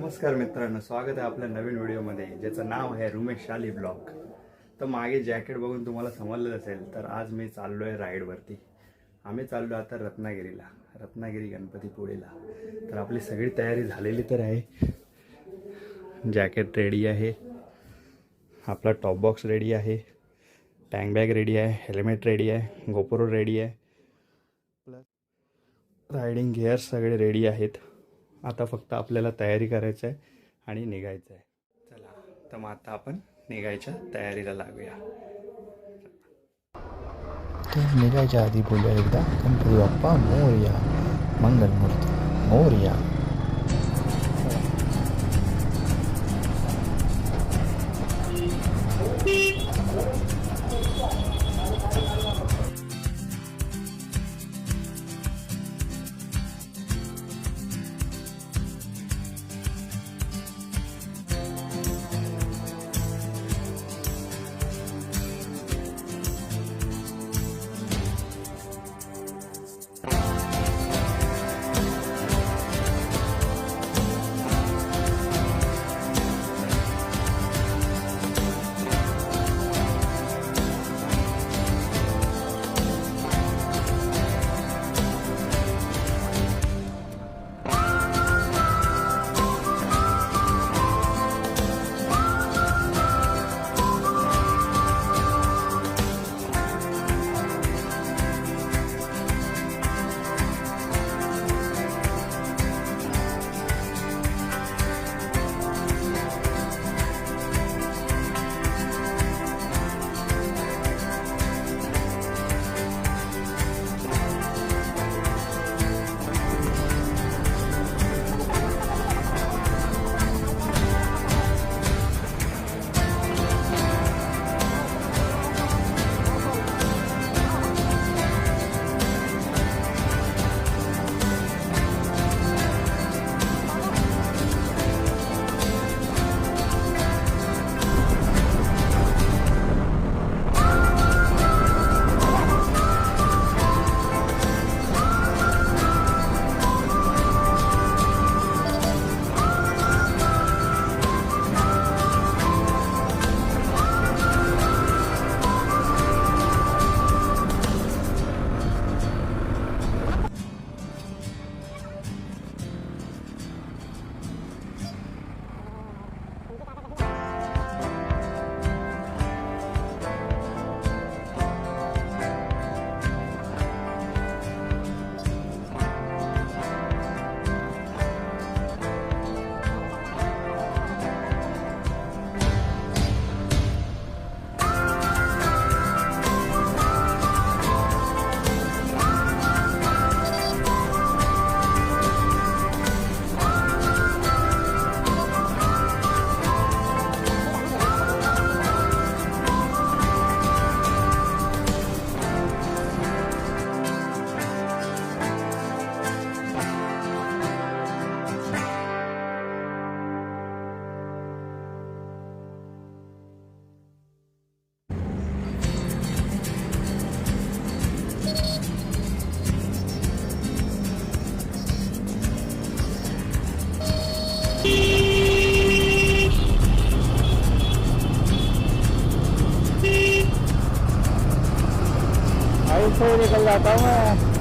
नमस्कार मित्रांनो, स्वागत आहे आपल्या नवीन व्हिडिओमध्ये ज्याचं नाव आहे रुमेश शाली ब्लॉग. तर मागे जॅकेट बघून तुम्हाला समजलं असेल, तर आज मी चाललो आहे राईडवरती. आम्ही चाललो आता रत्नागिरी गणपतीपुळेला. तर आपली सगळी तयारी झालेली तर आहे. जॅकेट रेडी आहे, आपला टॉप बॉक्स रेडी आहे, टँक बॅग रेडी आहे, हेल्मेट रेडी आहे, गोप्रो रेडी आहे, प्लस रायडिंग गिअर्स सगळे रेडी आहेत. आता फक्त आपल्याला तयारी करायचं आहे आणि निघायचं आहे. चला तर मग आता आपण निघायच्या तयारीला लागूया. तर निघायच्या आधी बोलूया एकदा गणपती बाप्पा मोरया, मंगलमूर्ती मोरया. ऐसे निकल जाता हूँ मैं.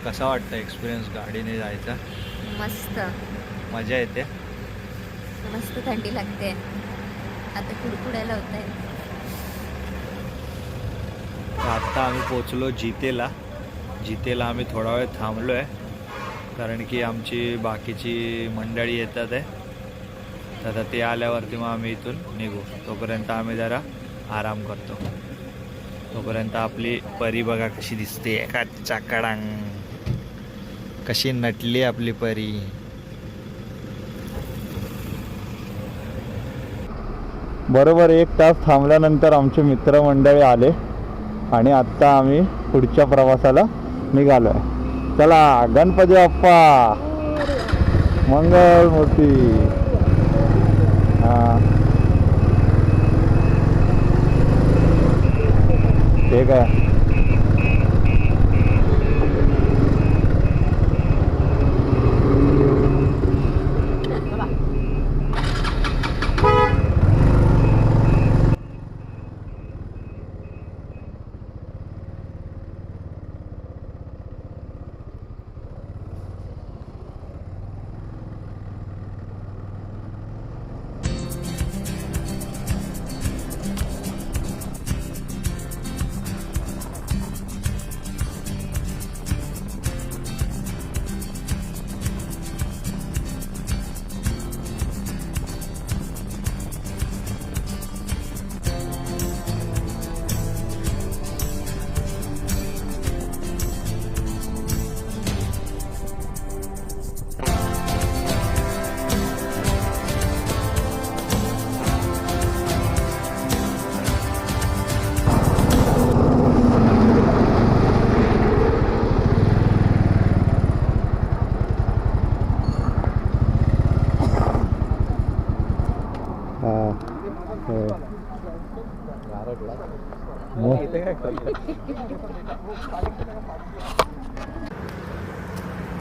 कसा वाटतं एक्सपिरियन्स गाडीने जायचा? मस्त मजा येते. मस्त थंडी लागते. आता कुडकुडायला होत आहे. आत्ता आम्ही पोचलो जितेला. जितेला आम्ही थोडा वेळ थांबलो आहे कारण की आमची बाकीची मंडळी येतात आहे. तर आता ते आल्यावरती मग आम्ही इथून निघू. तोपर्यंत आम्ही जरा आराम करतो. तोपर्यंत आपली परी बघा कशी दिसते का चाकडांग, कशी नटली आपली परी. बरोबर 1 तास थांबल्यानंतर आमचे मित्रमंडळी आले आणि आत्ता आम्ही पुढच्या प्रवासाला निघालो आहे. चला गणपती बाप्पा मंगल मूर्ती. हां ठीक आहे.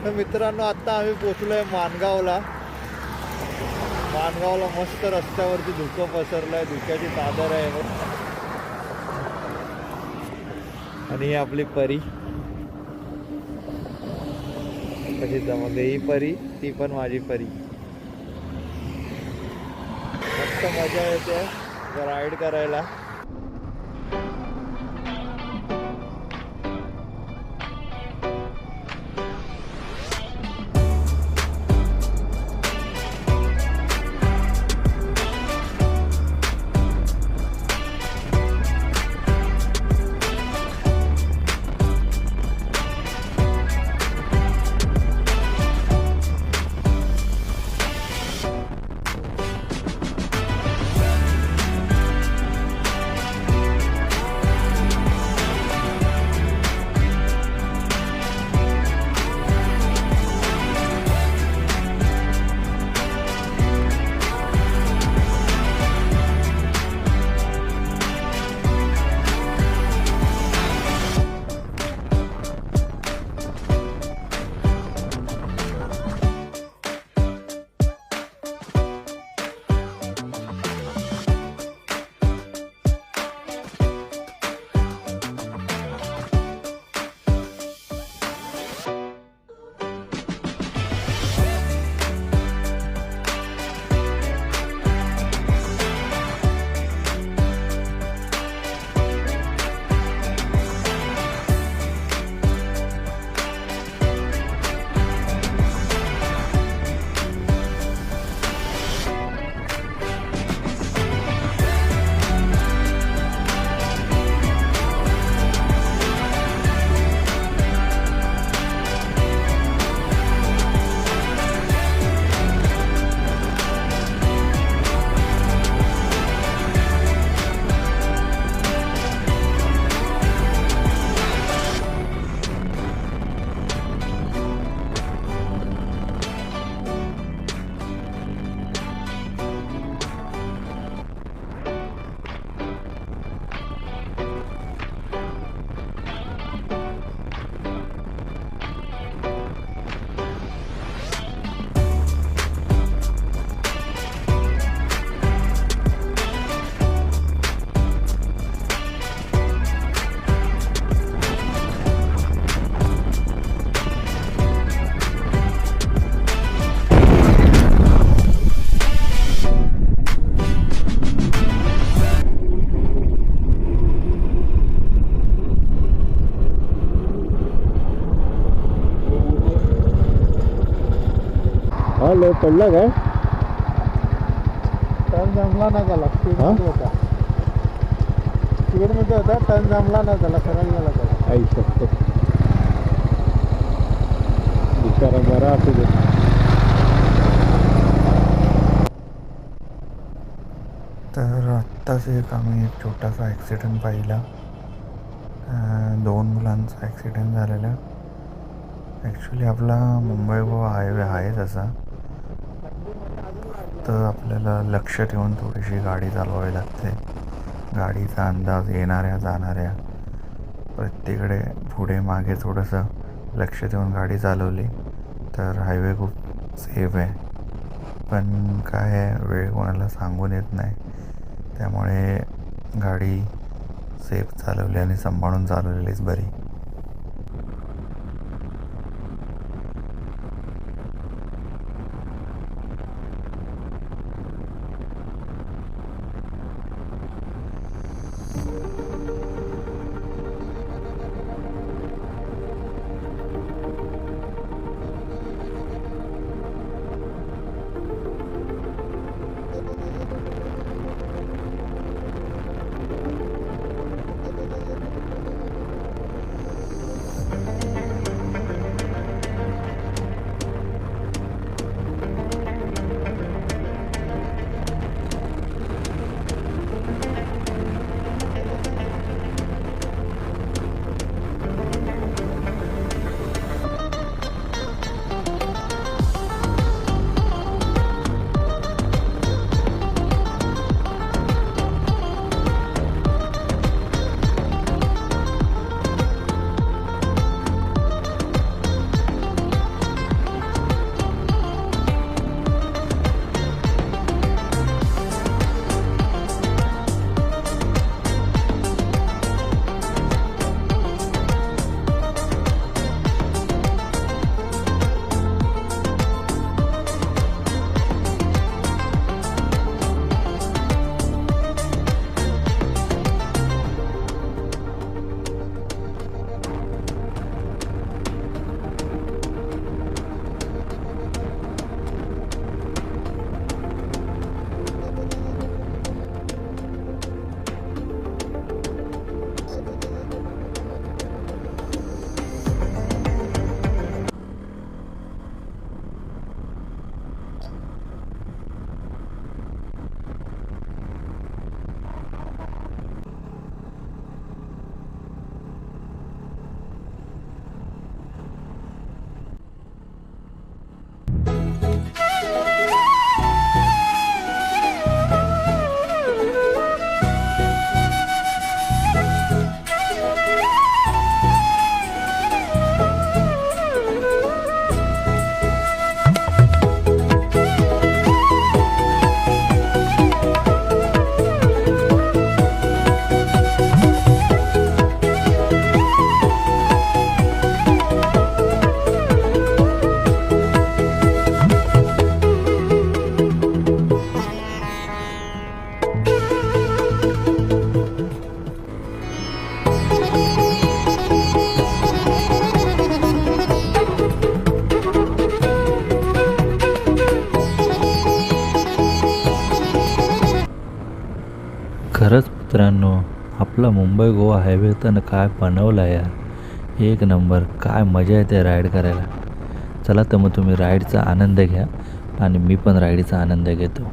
तर मित्रांनो आता आम्ही पोचलोय माणगावला. माणगावला मस्त रस्त्यावरती धुकं पसरलंय, धुक्याची चादर आहे. आणि ही आपली परी कशी जमते. ही परी ती पण माझी परी. मस्त मजा येते राईड करायला. लो पडला काय टर्न जमला ना त्याला हा? स्पीडमध्ये होता स्पीडमध्ये होता टर्न जमला ना त्याला सरळ गेला त्याला आई शकतो बिचारा बरा असू दे. तर आत्ताच आम्ही एक छोटासा ॲक्सिडेंट पाहिला. 2 मुलांचा ॲक्सिडेंट झालेला. ॲक्च्युली आपला मुंबई गोवा हायवे आहे तसा, तर आपल्याला लक्ष ठेवून थोडीशी गाडी चालवावी लागते. गाडीचा अंदाज येणाऱ्या जाणाऱ्या प्रत्येकडे पुढे मागे थोडंसं लक्ष देऊन गाडी चालवली तर हायवे खूप सेफ आहे. पण काय आहे, वेळ कोणाला सांगून येत नाही, त्यामुळे गाडी सेफ चालवली आणि सांभाळून चालवलेलीच बरी. खरंच मित्रांनो, आपला मुंबई गोवा हायवे तर काय बनवला यार, एक नंबर. काय मजा येते राईड करायला. चला तर मग तुम्ही राईडचा आनंद घ्या आणि मी पण राईडचा आनंद घेतो.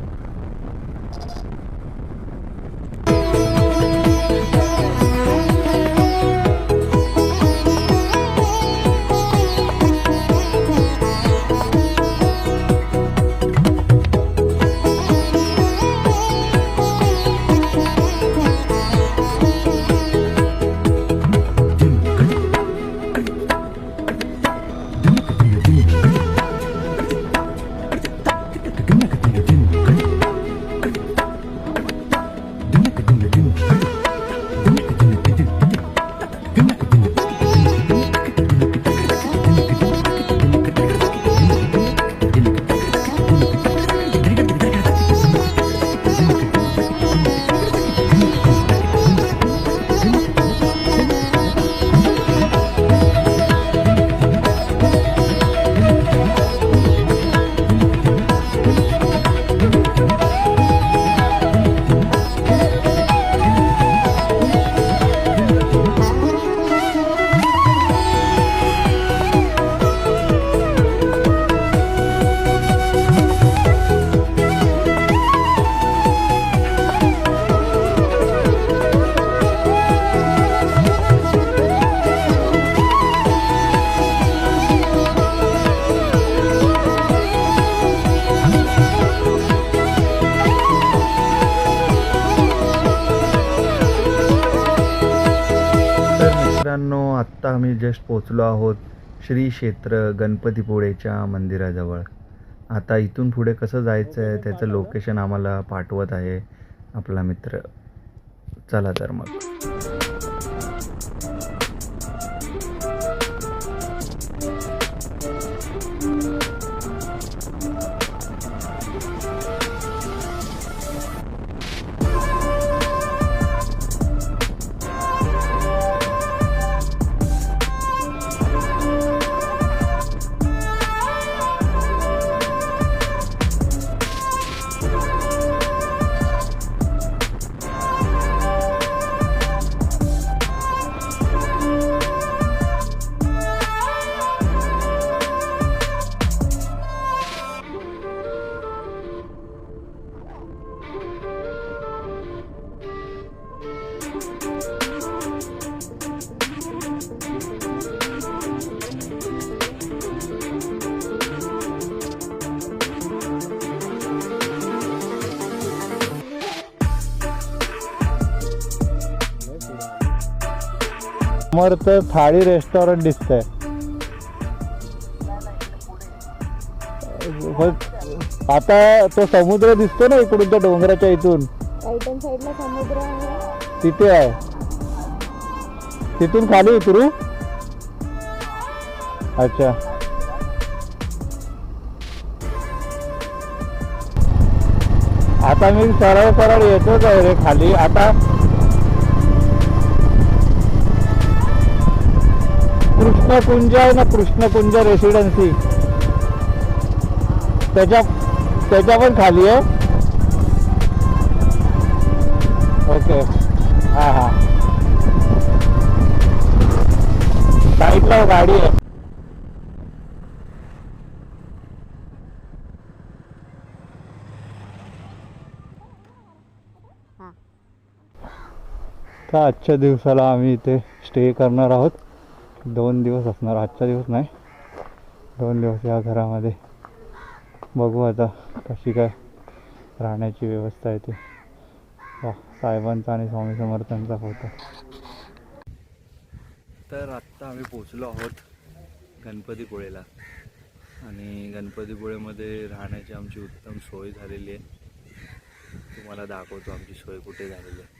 Good. मित्रांनो, आत्ता आम्ही जस्ट पोचलो आहोत श्री क्षेत्र गणपतीपुळेच्या मंदिराजवळ. आता इथून पुढे कसं जायचं आहे त्याचं लोकेशन आम्हाला पाठवत आहे आपला मित्र. चला तर मग. समर्थ थाळी रेस्टॉरंट दिसतंय. आता तो समुद्र दिसतो ना इकडून त्या डोंगराच्या इथून, राईट साईडला समुद्र आहे. तिथे आहे. तिथून खाली उतरू. अच्छा, आता मी सरळ सरळ येतोच आहे रे खाली. आता कृष्णकुंज आहे ना, कृष्णकुंज रेसिडेन्सी, त्याच्या पण खाली आहे. ओके, हां हां, साईडला गाडी आहे. तर आजच्या दिवसाला आम्ही इथे स्टे करणार आहोत. 2 दिवस असणार, आजचा दिवस नाही, 2 दिवस या घरामध्ये. बघू आता कशी काय राहण्याची व्यवस्था आहे ती. साहेबांचा आणि स्वामी समर्थांचा फोटो. तर आत्ता आम्ही पोचलो आहोत गणपतीपुळेला आणि गणपतीपुळेमध्ये राहण्याची आमची उत्तम सोय झालेली आहे. तुम्हाला दाखवतो आमची सोय कुठे झालेली आहे.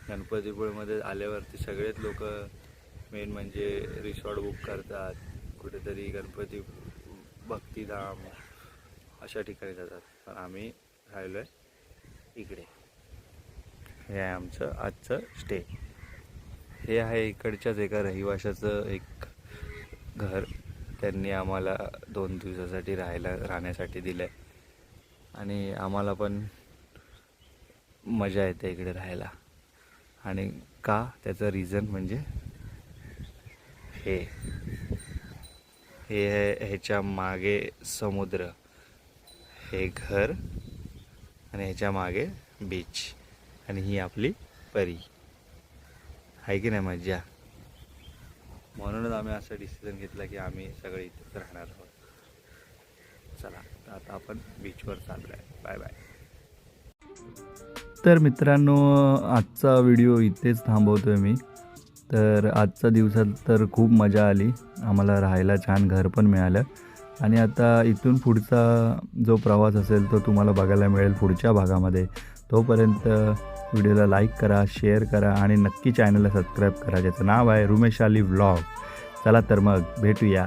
गणपतीपुळेमध्ये आल्यावरती सगळेच लोक मेन म्हणजे रिसॉर्ट बुक करतात, कुठेतरी गणपती भक्तिधाम अशा ठिकाणी जातात. पण आम्ही राहिलो आहे इकडे. हे आहे आमचं आजचं स्टे. हे आहे इकडच्याच एका रहिवाशाचं एक घर. त्यांनी आम्हाला 2 दिवसासाठी राहण्यासाठी दिलं आहे आणि आम्हाला पण मजा येते इकडे राहायला. आणि का, त्याचं रिझन म्हणजे हे आहे, ह्याच्या मागे समुद्र, हे घर आणि ह्याच्या मागे बीच आणि ही आपली परी आहे की नाही मज्जा. म्हणूनच आम्ही असं डिसिजन घेतलं की आम्ही सगळे इथेच राहणार आहोत. चला आता आपण बीचवर चाललो आहे. Bye bye. तर मित्रांनो, आजचा व्हिडिओ इथेच थांबवतोय मी. तर आजच्या दिवसात तर खूप मजा आली. आम्हाला राहायला छान घर पण मिळालं आणि आता इथून पुढचा जो प्रवास असेल तो तुम्हाला बघायला मिळेल पुढच्या भागामध्ये. तोपर्यंत व्हिडिओला लाईक करा, शेअर करा आणि नक्की चॅनलला सबस्क्राईब करा, ज्याचं नाव आहे रुमेश शाली व्लॉग. चला तर मग भेटूया.